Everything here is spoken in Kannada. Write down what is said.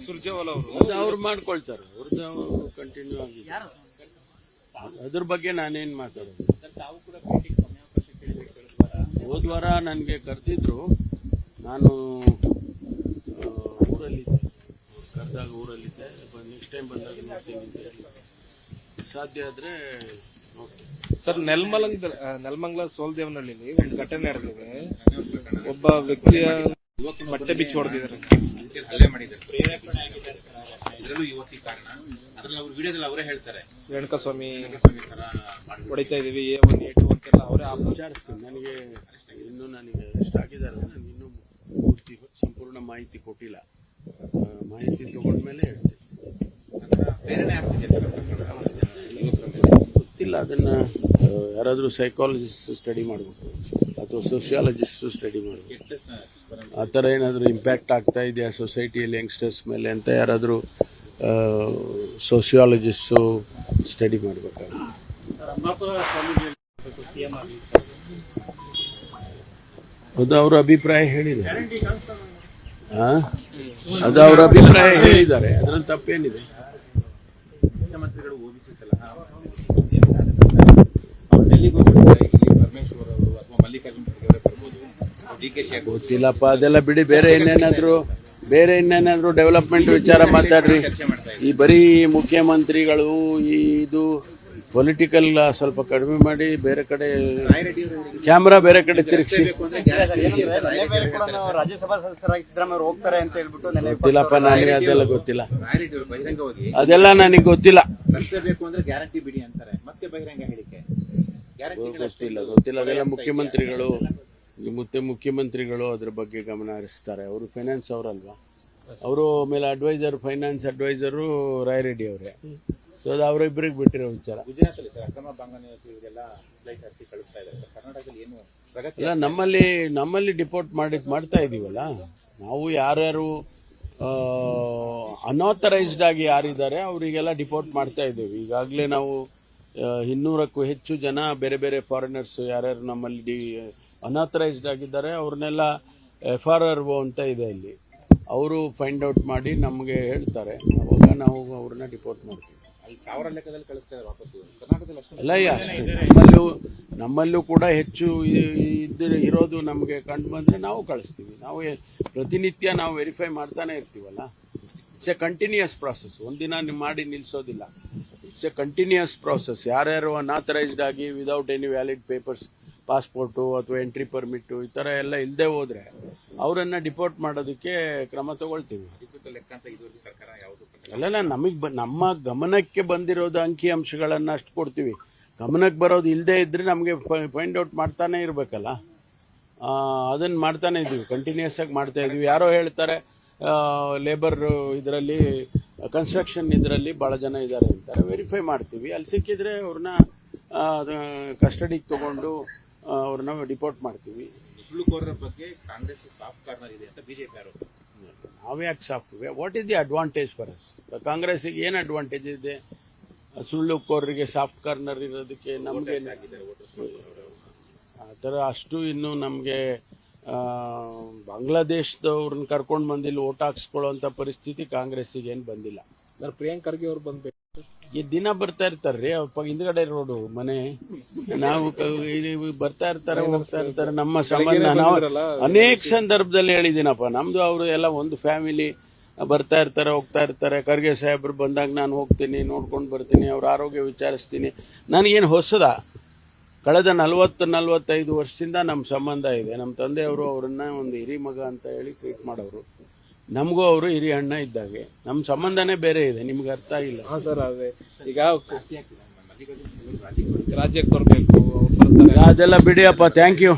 ಸುರ್ಜೇವಾಲಾ ಅವರು ಅವ್ರು ಮಾಡ್ಕೊಳ್ತಾರೆ, ಅವ್ರದ್ದು ಕಂಟಿನ್ಯೂ ಆಗಿದೆ. ಅದ್ರ ಬಗ್ಗೆ ನಾನೇನ್ ಮಾತಾಡೋದು. ಹೋದ್ವಾರ ನನಗೆ ಕರೆದಿದ್ರು, ನಾನು ಊರಲ್ಲಿದ್ದೆ, ಕರೆದಾಗ ಊರಲ್ಲಿದ್ದೆ. ನೆಕ್ಸ್ಟ್ ಟೈಮ್ ಬಂದಾಗ ನೋಡ್ತೀನಿ ಅಂತ ಹೇಳಿ, ಸಾಧ್ಯ ಆದ್ರೆ ಸರ್. ನೆಲಮಂಗಲ ಸೋಲ್ದೇವನಹಳ್ಳಿ ಒಂದು ಘಟನೆ ನಡೆದಿದೆ. ಒಬ್ಬ ವ್ಯಕ್ತಿಯ ಬಟ್ಟೆ ಬಿಚ್ಚಿ ಹೊಡೆದಿದ್ದಾರೆ, ಹಲ್ಲೆ ಮಾಡಿದ್ದಾರೆ. ಇದರಲ್ಲೂ ಯುವತಿ ಕಾರಣ. ಅದ್ರಲ್ಲಿ ಅವ್ರ ವಿಡಿಯೋದಲ್ಲಿ ಅವರೇ ಹೇಳ್ತಾರೆ, ರೇಣುಕಾಸ್ವಾಮಿ ಹೊಡಿತಾ ಇದೀವಿ, A1 A2 ಅಂತೆಲ್ಲ ಅವರೇ ವಿಚಾರಿಸ್ತೀನಿ. ನನಗೆ ಅರೆಸ್ಟ್ ಆಗಿದ್ದಾರೆ, ನನಗೆ ಇನ್ನೂ ಪೂರ್ತಿ ಸಂಪೂರ್ಣ ಮಾಹಿತಿ ಕೊಟ್ಟಿಲ್ಲ. ಮಾಹಿತಿ ತಗೊಂಡ್ಮೇಲೆ ಹೇಳ್ತೀನಿ. ಬೇರೆನೇ ಆಗ್ತಿದೆ ಸರ್ ಗೊತ್ತಿಲ್ಲ, ಅದನ್ನ ಯಾರಾದ್ರೂ ಸೈಕಾಲಜಿಸ್ಟ್ ಸ್ಟಡಿ ಮಾಡಬೇಕು ಅಥವಾ ಸೋಷಿಯಾಲಜಿಸ್ಟ್ ಸ್ಟಡಿ ಮಾಡಬೇಕು. ಆ ಥರ ಏನಾದರೂ ಇಂಪ್ಯಾಕ್ಟ್ ಆಗ್ತಾ ಇದೆಯಾ ಸೊಸೈಟಿಯಲ್ಲಿ ಯಂಗ್ಸ್ಟರ್ಸ್ ಮೇಲೆ ಅಂತ ಯಾರಾದರೂ ಸೋಷಿಯಾಲಜಿಸ್ಟು ಸ್ಟಡಿ ಮಾಡಬೇಕಾಗುತ್ತೆ. ಅದು ಅವರ ಅಭಿಪ್ರಾಯ ಹೇಳಿದ್ದಾರೆ. ಅದು ಅವರ ಅಭಿಪ್ರಾಯ ಹೇಳಿದ್ದಾರೆ, ಅದರಲ್ಲಿ ತಪ್ಪೇನಿದೆ? ಮುಖ್ಯಮಂತ್ರಿಗಳು ಓಬಿಸಿ ಸಲಹಾ ಡೆಲ್ಲಿಗೂ ಪರಮೇಶ್ವರ್ ಅವರು ಅಥವಾ ಮಲ್ಲಿಕಾರ್ಜುನ ಖರ್ಗೆ ಅವರೇ ಬರ್ಬೋದು, DK ಗೊತ್ತಿಲ್ಲಪ್ಪ, ಅದೆಲ್ಲ ಬಿಡಿ. ಬೇರೆ ಇನ್ನೇನಾದ್ರೂ ಡೆವಲಪ್ಮೆಂಟ್ ವಿಚಾರ ಮಾತಾಡ್ರಿ. ಈ ಬರೀ ಮುಖ್ಯಮಂತ್ರಿಗಳು ಇದು ಪೊಲಿಟಿಕಲ್ ಸ್ವಲ್ಪ ಕಡಿಮೆ ಮಾಡಿ ಬೇರೆ ಕಡೆ ಕ್ಯಾಮ್ರಾ ಬೇರೆ ಕಡೆ ತಿರುಗಿಸಿ. ರಾಜ್ಯಸಭಾ ಸದಸ್ಯರಾಗಿ ಸಿದ್ದರಾಮಯ್ಯ ಹೋಗ್ತಾರೆ ಅಂತ ಹೇಳ್ಬಿಟ್ಟು ಗೊತ್ತಿಲ್ಲಪ್ಪ, ನನಗೆ ಅದೆಲ್ಲ ಗೊತ್ತಿಲ್ಲ, ಅದೆಲ್ಲ ನನಗೆ ಗೊತ್ತಿಲ್ಲ. ಬೇಕು ಅಂದ್ರೆ ಗ್ಯಾರಂಟಿ ಬಿಡಿ ಅಂತಾರೆ, ಮತ್ತೆ ಬಹಿರಂಗ ಹೇಳಿಕೆ ಗೊತ್ತಿಲ್ಲ. ಅದೆಲ್ಲ ಮುಖ್ಯಮಂತ್ರಿಗಳು ಅದ್ರ ಬಗ್ಗೆ ಗಮನ ಹರಿಸ್ತಾರೆ. ಅವರು ಫೈನಾನ್ಸ್ ಅವರಲ್ವಾ, ಅವರು ಮೇಲೆ ಫೈನಾನ್ಸ್ ಅಡ್ವೈಸರು ರಾಯರೆಡ್ಡಿ ಅವರೇ. ಸೊ ಅದು ಅವರಿಬ್ಬರಿಗೆ ಬಿಟ್ಟಿರೋ ವಿಚಾರ. ಗುಜರಾತಲ್ಲಿ ಸರ್ ಅಕ್ರಮ ಬಾಂಗ್ಲಾದೇಶಿಗಳಿಗೆಲ್ಲ ಫ್ಲೈಟ್ ಹರಿಸಿ ಕಳಿಸ್ತಾ ಇದ್ದಾರೆ. ಕರ್ನಾಟಕದಲ್ಲಿ ಏನು ಪ್ರಗತಿ ಇಲ್ಲ. ನಮ್ಮಲ್ಲಿ ಡಿಪೋರ್ಟ್ ಮಾಡ್ತಾ ಇದೀವಲ್ಲ ನಾವು. ಯಾರ್ಯಾರು ಅನ್ಆಥರೈಸ್ಡ್ ಆಗಿ ಯಾರಿದ್ದಾರೆ ಅವರಿಗೆಲ್ಲ ಡಿಪೋರ್ಟ್ ಮಾಡ್ತಾ ಇದ್ದೇವೆ. ಈಗಾಗಲೇ ನಾವು 200ಕ್ಕೂ ಹೆಚ್ಚು ಜನ ಬೇರೆ ಬೇರೆ ಫಾರಿನರ್ಸ್ ಯಾರ್ಯಾರು ನಮ್ಮಲ್ಲಿ ಅನ್ಆಥರೈಸ್ಡ್ ಆಗಿದ್ದಾರೆ ಅವ್ರನ್ನೆಲ್ಲ FRRO ಅಂತ ಇದೆ ಇಲ್ಲಿ. ಅವರು ಫೈಂಡ್ ಔಟ್ ಮಾಡಿ ನಮಗೆ ಹೇಳ್ತಾರೆ, ಅವಾಗ ನಾವು ಅವ್ರನ್ನ ಡಿಪೋರ್ಟ್ ಮಾಡ್ತೀವಿ. ಸಾವಿರ ಲೆಕ್ಕದಲ್ಲಿ ಕಳಿಸ್ತಾ ಇದ್ದಾರೆ ವಾಪಸ್. ಕರ್ನಾಟಕದಲ್ಲಿ ಅಲ್ಲ, ಅಷ್ಟೇ. ನಮ್ಮಲ್ಲೂ ಕೂಡ ಹೆಚ್ಚು ಇರೋದು ನಮಗೆ ಕಂಡು ಬಂದ್ರೆ ನಾವು ಕಳಿಸ್ತೀವಿ. ನಾವು ಪ್ರತಿನಿತ್ಯ ನಾವು ವೆರಿಫೈ ಮಾಡ್ತಾನೆ ಇರ್ತೀವಲ್ಲ. It's a continuous process. ಒಂದಿನ ಮಾಡಿ ನಿಲ್ಲಿಸೋದಿಲ್ಲ. It's a continuous process. ಯಾರ್ಯಾರು ಅನ್ಆಥರೈಸ್ಡ್ ಆಗಿ without any valid papers, passport ಅಥವಾ ಎಂಟ್ರಿ ಪರ್ಮಿಟ್ ಈ ತರ ಎಲ್ಲ ಇಲ್ಲದೆ ಹೋದ್ರೆ ಅವರನ್ನ ಡಿಪೋರ್ಟ್ ಮಾಡೋದಕ್ಕೆ ಕ್ರಮ ತಗೊಳ್ತೀವಿ. ಅಲ್ಲ, ನಮ್ಮ ಗಮನಕ್ಕೆ ಬಂದಿರೋದು ಅಂಕಿ ಅಂಶಗಳನ್ನ ಅಷ್ಟು ಕೊಡ್ತೀವಿ. ಗಮನಕ್ಕೆ ಬರೋದು ಇಲ್ಲದೆ ಇದ್ರೆ ನಮಗೆ ಫೈಂಡ್ ಔಟ್ ಮಾಡ್ತಾನೆ ಇರ್ಬೇಕಲ್ಲ. ಅದನ್ನ ಮಾಡ್ತಾನೆ ಇದೀವಿ, ಕಂಟಿನ್ಯೂಸ್ ಆಗಿ ಮಾಡ್ತಾ ಇದೀವಿ. ಯಾರೋ ಹೇಳ್ತಾರೆ ಲೇಬರ್ ಇದರಲ್ಲಿ, ಕನ್ಸ್ಟ್ರಕ್ಷನ್ ಇದರಲ್ಲಿ ಬಹಳ ಜನ ಇದ್ದಾರೆ ಅಂತಾರೆ. ವೆರಿಫೈ ಮಾಡ್ತೀವಿ. ಅಲ್ಲಿ ಸಿಕ್ಕಿದ್ರೆ ಅವ್ರನ್ನ ಕಸ್ಟಡಿಗೆ ತಗೊಂಡು ಅವ್ರನ್ನ ಡಿಪೋರ್ಟ್ ಮಾಡ್ತೀವಿ. ಸುಳ್ಳುಕೋರರ ಬಗ್ಗೆ ಕಾಂಗ್ರೆಸ್ ಸಾಫ್ಟ್ ಕಾರ್ನರ್ ಇದೆ ಅಂತ ಬಿಜೆಪಿ ಆರೋಪ. ನಾವ್ಯಾಕೆ soft? What is the advantage for us? ಕಾಂಗ್ರೆಸ್ಗೆ ಏನು ಅಡ್ವಾಂಟೇಜ್ ಇದೆ ಸುಳ್ಳುಕೋರರಿಗೆ ಸಾಫ್ಟ್ ಕಾರ್ನರ್ ಇರೋದಕ್ಕೆ? ನಮ್ಗೆ ಆ ಥರ ಅಷ್ಟು ಇನ್ನು ನಮಗೆ ಬಾಂಗ್ಲಾದೇಶದವ್ರನ್ನ ಕರ್ಕೊಂಡು ಬಂದಿಲ್ಲಿ ಓಟ್ ಹಾಕ್ಸ್ಕೊಳ್ಳೋಂಥ ಪರಿಸ್ಥಿತಿ ಕಾಂಗ್ರೆಸ್ಸಿಗೆ ಏನು ಬಂದಿಲ್ಲ. ಸರ್, ಪ್ರಿಯಾಂಕ್ ಖರ್ಗೆ ಅವ್ರು ಬಂದ್ಬೇಕು. ಈ ದಿನ ಬರ್ತಾ ಇರ್ತಾರ್ರಿ, ಹಿಂದ್ಗಡೆ ರೋಡು ಮನೆ. ನಾವು ಬರ್ತಾ ಇರ್ತಾರೆ, ಹೋಗ್ತಾ ಇರ್ತಾರೆ. ನಮ್ಮ ಸಂಬಂಧ ನಾವು ಅನೇಕ ಸಂದರ್ಭದಲ್ಲಿ ಹೇಳಿದ್ದೀನಪ್ಪ. ನಮ್ದು ಅವರು ಎಲ್ಲ ಒಂದು ಫ್ಯಾಮಿಲಿ. ಬರ್ತಾ ಇರ್ತಾರೆ, ಹೋಗ್ತಾ ಇರ್ತಾರೆ. ಖರ್ಗೆ ಸಾಹೇಬ್ರು ಬಂದಾಗ ನಾನು ಹೋಗ್ತೀನಿ, ನೋಡ್ಕೊಂಡು ಬರ್ತೀನಿ, ಅವ್ರ ಆರೋಗ್ಯ ವಿಚಾರಿಸ್ತೀನಿ. ನನಗೇನು ಹೊಸದ? ಕಳೆದ 40-45 ವರ್ಷದಿಂದ ನಮ್ಮ ಸಂಬಂಧ ಇದೆ. ನಮ್ಮ ತಂದೆಯವರು ಅವರನ್ನ ಒಂದು ಹಿರಿ ಮಗ ಅಂತ ಹೇಳಿ ಟ್ರೀಟ್ ಮಾಡೋರು. ನಮಗೂ ಅವರು ಹಿರಿಯ ಅಣ್ಣ ಇದ್ದಾಗೆ. ನಮ್ಮ ಸಂಬಂಧನೇ ಬೇರೆ ಇದೆ, ನಿಮ್ಗೆ ಅರ್ಥ ಆಗಿಲ್ಲ. ಸರ್, ಅದೇ ಈಗ ರಾಜ್ಯಕ್ಕೆ ಬರಬೇಕು, ಅದೆಲ್ಲ ಬಿಡಿಯಪ್ಪ. Thank you.